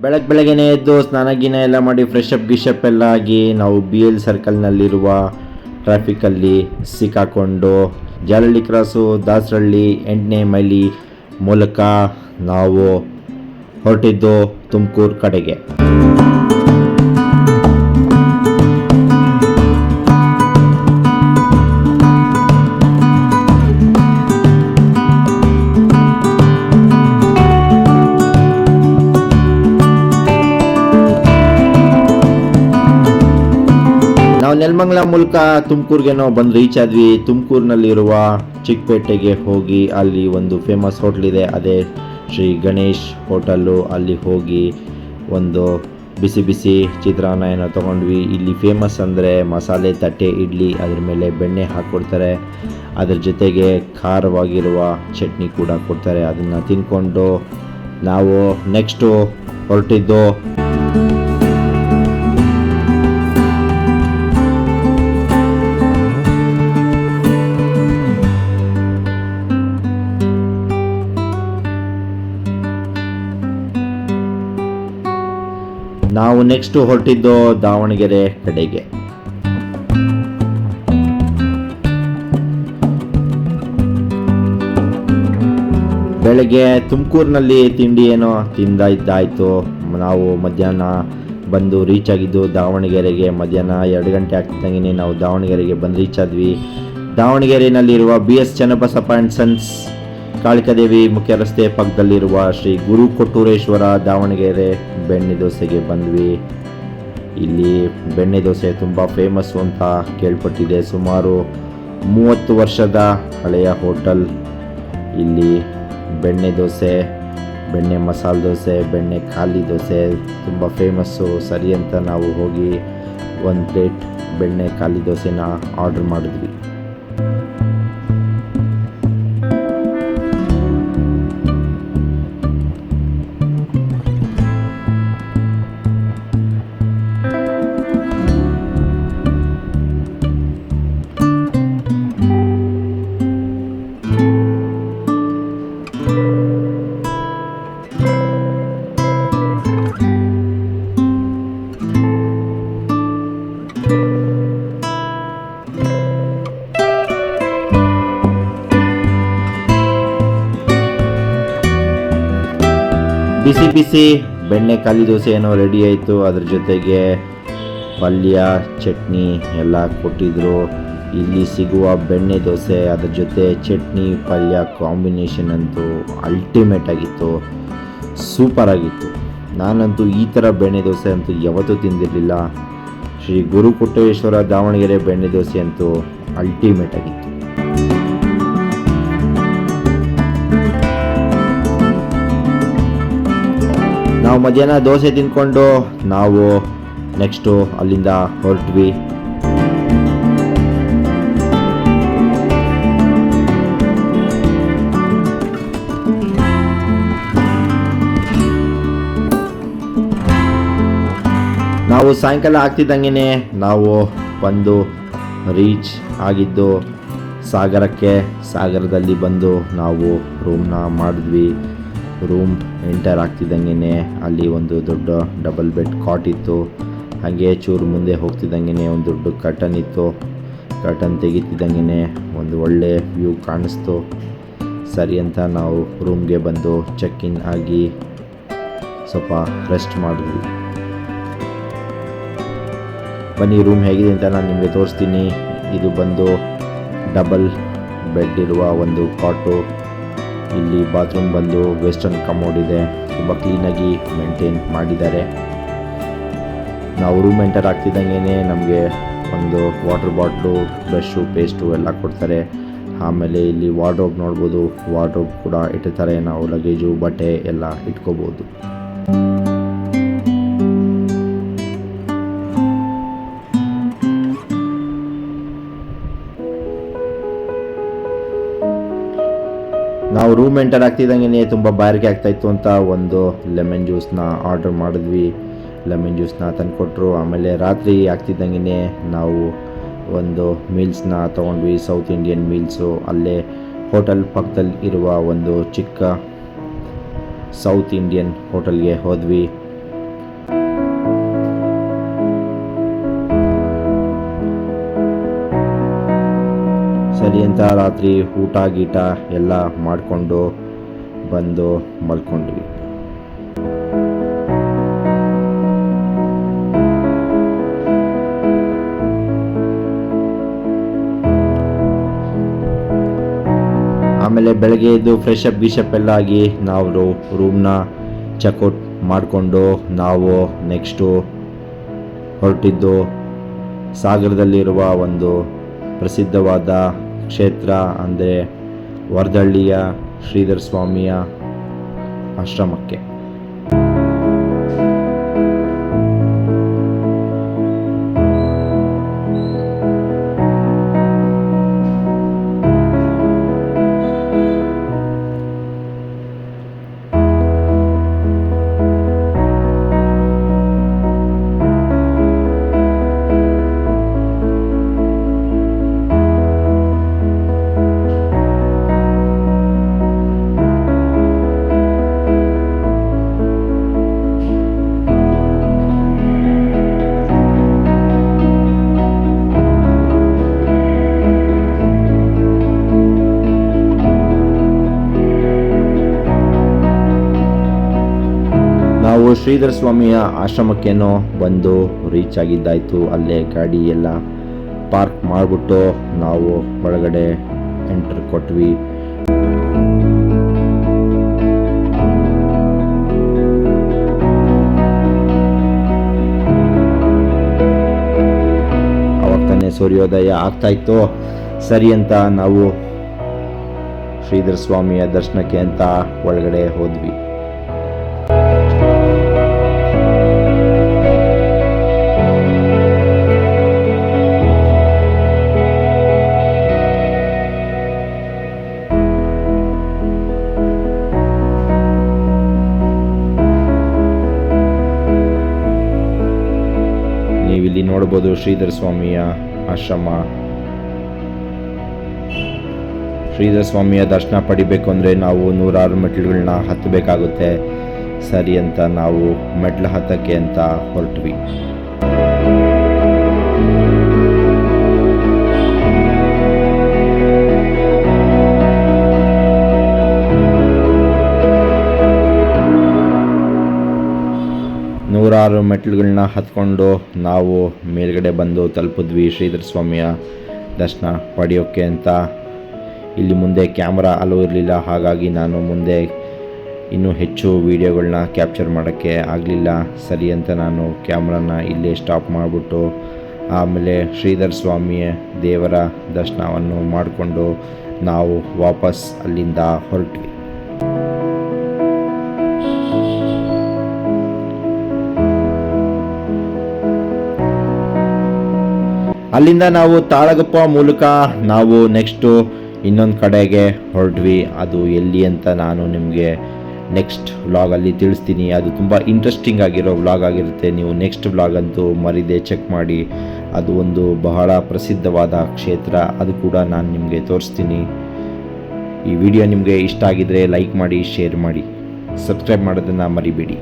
ಬೆಳಗ್ಗೆನೇ ಎದ್ದು ಸ್ನಾನ ಗಿನ ಎಲ್ಲ ಮಾಡಿ ಫ್ರೆಶ್ ಅಪ್ ಎಲ್ಲ ಆಗಿ ನಾವು BL ಸರ್ಕಲ್ನಲ್ಲಿರುವ ಟ್ರಾಫಿಕಲ್ಲಿ ಸಿಕ್ಕಾಕೊಂಡು ಜಾಲಹಳ್ಳಿ ಕ್ರಾಸು ದಾಸರಳ್ಳಿ 8ನೇ ಮೈಲಿ ಮೂಲಕ ನಾವು ಹೊರಟಿದ್ದು ತುಮಕೂರು ಕಡೆಗೆ. ನಾವು ನೆಲಮಂಗಲ ಮೂಲಕ ತುಮಕೂರಿಗೆ ನಾವು ಬಂದು ರೀಚ್ ಆದ್ವಿ. ತುಮಕೂರಿನಲ್ಲಿರುವ ಚಿಕ್ಕಪೇಟೆಗೆ ಹೋಗಿ ಅಲ್ಲಿ ಒಂದು ಫೇಮಸ್ ಹೋಟ್ಲ್ ಇದೆ, ಅದೇ ಶ್ರೀ ಗಣೇಶ್ ಹೋಟೆಲ್ಲು. ಅಲ್ಲಿ ಹೋಗಿ ಒಂದು ಬಿಸಿ ಬಿಸಿ ಚಿತ್ರಾನ್ನ ಏನೋ ತೊಗೊಂಡ್ವಿ. ಇಲ್ಲಿ ಫೇಮಸ್ ಅಂದರೆ ಮಸಾಲೆ ತಟ್ಟೆ ಇಡ್ಲಿ, ಅದ್ರ ಮೇಲೆ ಬೆಣ್ಣೆ ಹಾಕ್ಕೊಡ್ತಾರೆ, ಅದ್ರ ಜೊತೆಗೆ ಖಾರವಾಗಿರುವ ಚಟ್ನಿ ಕೂಡ ಕೊಡ್ತಾರೆ. ಅದನ್ನು ತಿನ್ಕೊಂಡು ನಾವು ನೆಕ್ಸ್ಟು ಹೊರಟಿದ್ದು ಹೊರಟಿದ್ದು ದಾವಣಗೆರೆ ಕಡೆಗೆ. ಬೆಳಗ್ಗೆ ತುಮಕೂರಿನಲ್ಲಿ ತಿಂಡಿ ಏನೋ ತಿಂದಾಯ್ತು. ನಾವು ಮಧ್ಯಾಹ್ನ ಬಂದು ರೀಚ್ ಆಗಿದ್ದು ದಾವಣಗೆರೆಗೆ. ಮಧ್ಯಾಹ್ನ 2 ಗಂಟೆ ಆಗ್ತಿದ್ದಂಗೆ ನಾವು ದಾವಣಗೆರೆಗೆ ಬಂದು ರೀಚ್ ಆದ್ವಿ. ದಾವಣಗೆರೆಯಲ್ಲಿರುವ BS Channabasappa and sons Kalikadevi ಮುಖ್ಯ ರಸ್ತೆ ಪಕ್ಕದಲ್ಲಿರುವ ಶ್ರೀ ಗುರು ಕೊಟ್ಟೂರೇಶ್ವರ ದಾವಣಗೆರೆ ಬೆಣ್ಣೆ ದೋಸೆಗೆ ಬಂದ್ವಿ. ಇಲ್ಲಿ ಬೆಣ್ಣೆ ದೋಸೆ ತುಂಬ ಫೇಮಸ್ಸು ಅಂತ ಕೇಳ್ಪಟ್ಟಿದೆ. ಸುಮಾರು 30 ವರ್ಷದ ಹಳೆಯ ಹೋಟೆಲ್. ಇಲ್ಲಿ ಬೆಣ್ಣೆ ದೋಸೆ, ಬೆಣ್ಣೆ ಮಸಾಲೆ ದೋಸೆ, ಬೆಣ್ಣೆ ಖಾಲಿ ದೋಸೆ ತುಂಬ ಫೇಮಸ್ಸು. ಸರಿ ಅಂತ ನಾವು ಹೋಗಿ 1 ಪ್ಲೇಟ್ ಬೆಣ್ಣೆ ಖಾಲಿ ದೋಸೆನ ಆರ್ಡ್ರ್ ಮಾಡಿದ್ವಿ. ಬಿಸಿ ಬಿಸಿ ಬೆಣ್ಣೆ ಖಾಲಿ ದೋಸೆ ಏನೋ ರೆಡಿ ಆಯಿತು. ಅದ್ರ ಜೊತೆಗೆ ಪಲ್ಯ ಚಟ್ನಿ ಎಲ್ಲ ಕೊಟ್ಟಿದ್ರು. ಇಲ್ಲಿ ಸಿಗುವ ಬೆಣ್ಣೆ ದೋಸೆ ಅದ್ರ ಜೊತೆ ಚಟ್ನಿ ಪಲ್ಯ ಕಾಂಬಿನೇಷನ್ ಅಂತೂ ಅಲ್ಟಿಮೇಟ್ ಆಗಿತ್ತು, ಸೂಪರ್ ಆಗಿತ್ತು. ನಾನಂತೂ ಈ ಥರ ಬೆಣ್ಣೆ ದೋಸೆ ಅಂತೂ ಯಾವತ್ತೂ ತಿಂದಿರಲಿಲ್ಲ. ಶ್ರೀ ಗುರು ಕೊಟ್ಟೇಶ್ವರ ದಾವಣಗೆರೆ ಬೆಣ್ಣೆ ದೋಸೆ ಅಂತೂ ಅಲ್ಟಿಮೇಟ್ ಆಗಿತ್ತು. ನಾವು ಮಧ್ಯಾಹ್ನ ದೋಸೆ ತಿಂದ್ಕೊಂಡು ನಾವು ನೆಕ್ಸ್ಟು ಅಲ್ಲಿಂದ ಹೊರಟ್ವಿ. ನಾವು ಸಾಯಂಕಾಲ ಆಗ್ತಿದ್ದಂಗೆ ನಾವು ಬಂದು ರೀಚ್ ಆಗಿದ್ದು ಸಾಗರಕ್ಕೆ. ಸಾಗರದಲ್ಲಿ ಬಂದು ನಾವು ರೂಮ್ನ ಮಾಡಿದ್ವಿ. ರೂಮ್ ಎಂಟರ್ ಆಗ್ತಿದ್ದಂಗೆ ಅಲ್ಲಿ ಒಂದು ದೊಡ್ಡ ಡಬಲ್ ಬೆಡ್ ಕಾಟ್ ಇತ್ತು. ಹಾಗೆ ಚೂರು ಮುಂದೆ ಹೋಗ್ತಿದ್ದಂಗೆ ಒಂದು ದೊಡ್ಡ ಕರ್ಟನ್ ಇತ್ತು. ಕರ್ಟನ್ ತೆಗಿತಿದ್ದಂಗೆ ಒಂದು ಒಳ್ಳೆ ವ್ಯೂ ಕಾಣಿಸ್ತು. ಸರಿ ಅಂತ ನಾವು ರೂಮ್ಗೆ ಬಂದು ಚೆಕ್ ಇನ್ ಆಗಿ ಸ್ವಲ್ಪ ರೆಸ್ಟ್ ಮಾಡಿದ್ವಿ. ಬನ್ನಿ ರೂಮ್ ಹೇಗಿದೆ ಅಂತ ನಾನು ನಿಮಗೆ ತೋರಿಸ್ತೀನಿ. ಇದು ಬಂದು ಡಬಲ್ ಬೆಡ್ ಇರುವ ಒಂದು ಕಾಟು. ಇಲ್ಲಿ ಬಾತ್ರೂಮ್ ಬಂದು ವೆಸ್ಟರ್ನ್ ಕಮೋಡ್ ಇದೆ, ತುಂಬ ಕ್ಲೀನಾಗಿ ಮೇಂಟೈನ್ ಮಾಡಿದ್ದಾರೆ. ನಾವು ರೂಮ್ ಎಂಟರ್ ಆಗ್ತಿದ್ದಂಗೆ ನಮಗೆ ಒಂದು ವಾಟರ್ ಬಾಟ್ಲು, ಬ್ರಷು, ಪೇಸ್ಟು ಎಲ್ಲ ಕೊಡ್ತಾರೆ. ಆಮೇಲೆ ಇಲ್ಲಿ ವಾರ್ಡ್ರೋಬ್ ನೋಡ್ಬೋದು. ವಾರ್ಡ್ರೋಬ್ ಕೂಡ ಇಟ್ಟಿರ್ತಾರೆ, ನಾವು ಲಗೇಜು ಬಟ್ಟೆ ಎಲ್ಲ ಇಟ್ಕೋಬೋದು. ನಾವು ರೂಮ್ ಎಂಟರ್ ಆಗ್ತಿದ್ದಂಗೆ ತುಂಬ ಬಾಯಾರಿಕೆ ಆಗ್ತಾಯಿತ್ತು ಅಂತ ಒಂದು ಲೆಮನ್ ಜ್ಯೂಸ್ನ ಆರ್ಡ್ರ್ ಮಾಡಿದ್ವಿ. ಲೆಮನ್ ಜ್ಯೂಸ್ನ ತಂದುಕೊಟ್ರು. ಆಮೇಲೆ ರಾತ್ರಿ ಆಗ್ತಿದ್ದಂಗೆ ನಾವು ಒಂದು ಮೀಲ್ಸ್ನ ತೊಗೊಂಡ್ವಿ, ಸೌತ್ ಇಂಡಿಯನ್ ಮೀಲ್ಸು. ಅಲ್ಲೇ ಹೋಟೆಲ್ ಪಕ್ಕದಲ್ಲಿ ಇರುವ ಒಂದು ಚಿಕ್ಕ ಸೌತ್ ಇಂಡಿಯನ್ ಹೋಟೆಲ್ಗೆ ಹೋದ್ವಿ. ಸರಿ ಅಂತ ರಾತ್ರಿ ಊಟ ಗೀಟ ಎಲ್ಲ ಮಾಡಿಕೊಂಡು ಬಂದು ಮಲ್ಕೊಂಡ್ವಿ. ಆಮೇಲೆ ಬೆಳಗ್ಗೆ ಎದ್ದು ಫ್ರೆಶ್ ಅಪ್ ಎಲ್ಲ ಆಗಿ ನಾವು ರೂಮ್ನ ಚೆಕ್ಔಟ್ ಮಾಡಿಕೊಂಡು ನಾವು ನೆಕ್ಸ್ಟು ಹೊರಟಿದ್ದು ಸಾಗರದಲ್ಲಿರುವ ಒಂದು ಪ್ರಸಿದ್ಧವಾದ ಕ್ಷೇತ್ರ ಅಂದರೆ ವರದಹಳ್ಳಿಯ ಶ್ರೀಧರ ಸ್ವಾಮಿಯ ಆಶ್ರಮಕ್ಕೆ. ನಾವು ಶ್ರೀಧರ ಸ್ವಾಮಿಯ ಆಶ್ರಮಕ್ಕೇನೋ ಬಂದು ರೀಚ್ ಆಗಿದ್ದಾಯಿತು. ಅಲ್ಲೇ ಗಾಡಿ ಎಲ್ಲ ಪಾರ್ಕ್ ಮಾಡಿಬಿಟ್ಟು ನಾವು ಒಳಗಡೆ ಎಂಟರ್ ಕೊಟ್ವಿ. ಅವಾಗ ತಾನೇ ಸೂರ್ಯೋದಯ ಆಗ್ತಾಯಿತ್ತು. ಸರಿ ಅಂತ ನಾವು ಶ್ರೀಧರ ಸ್ವಾಮಿಯ ದರ್ಶನಕ್ಕೆ ಅಂತ ಒಳಗಡೆ ಹೋದ್ವಿ. ನೀವಿಲ್ಲಿ ನೋಡ್ಬೋದು ಶ್ರೀಧರ ಸ್ವಾಮಿಯ ಆಶ್ರಮ. ಶ್ರೀಧರ ಸ್ವಾಮಿಯ ದರ್ಶನ ಪಡಿಬೇಕು ಅಂದರೆ ನಾವು 106 ಮೆಟ್ಲುಗಳನ್ನ ಹತ್ತಬೇಕಾಗುತ್ತೆ. ಸರಿ ಅಂತ ನಾವು ಮೆಟ್ಲು ಹತ್ತಕ್ಕೆ ಅಂತ ಹೊರಟ್ವಿ. ನೂರಾರು ಮೆಟ್ಲುಗಳನ್ನ ಹತ್ಕೊಂಡು ನಾವು ಮೇಲ್ಗಡೆ ಬಂದು ತಲುಪಿದ್ವಿ ಶ್ರೀಧರ ಸ್ವಾಮಿಯ ದರ್ಶನ ಪಡೆಯೋಕ್ಕೆ ಅಂತ. ಇಲ್ಲಿ ಮುಂದೆ ಕ್ಯಾಮ್ರಾ ಅಲೋ ಇರಲಿಲ್ಲ, ಹಾಗಾಗಿ ನಾನು ಮುಂದೆ ಇನ್ನೂ ಹೆಚ್ಚು ವೀಡಿಯೋಗಳನ್ನ ಕ್ಯಾಪ್ಚರ್ ಮಾಡೋಕ್ಕೆ ಆಗಲಿಲ್ಲ. ಸರಿ ಅಂತ ನಾನು ಕ್ಯಾಮ್ರಾನ ಇಲ್ಲೇ ಸ್ಟಾಪ್ ಮಾಡಿಬಿಟ್ಟು ಆಮೇಲೆ ಶ್ರೀಧರ ಸ್ವಾಮಿಯ ದೇವರ ದರ್ಶನವನ್ನು ಮಾಡಿಕೊಂಡು ನಾವು ವಾಪಸ್ ಅಲ್ಲಿಂದ ಹೊರಟ್ವಿ. ಅಲ್ಲಿಂದ ನಾವು ತಾಳಗುಪ್ಪ ಮೂಲಕ ನಾವು ನೆಕ್ಸ್ಟು ಇನ್ನೊಂದು ಕಡೆಗೆ ಹೊರಟ್ವಿ. ಅದು ಎಲ್ಲಿ ಅಂತ ನಾನು ನಿಮಗೆ ನೆಕ್ಸ್ಟ್ ವ್ಲಾಗಲ್ಲಿ ತಿಳಿಸ್ತೀನಿ. ಅದು ತುಂಬ ಇಂಟ್ರೆಸ್ಟಿಂಗ್ ಆಗಿರೋ ವ್ಲಾಗ್ ಆಗಿರುತ್ತೆ. ನೀವು ನೆಕ್ಸ್ಟ್ ವ್ಲಾಗ್ ಅಂತೂ ಮರಿದೆ ಚೆಕ್ ಮಾಡಿ. ಅದು ಒಂದು ಬಹಳ ಪ್ರಸಿದ್ಧವಾದ ಕ್ಷೇತ್ರ, ಅದು ಕೂಡ ನಾನು ನಿಮಗೆ ತೋರಿಸ್ತೀನಿ. ಈ ವಿಡಿಯೋ ನಿಮಗೆ ಇಷ್ಟ ಆಗಿದರೆ ಲೈಕ್ ಮಾಡಿ, ಶೇರ್ ಮಾಡಿ, ಸಬ್ಸ್ಕ್ರೈಬ್ ಮಾಡೋದನ್ನು ಮರಿಬೇಡಿ.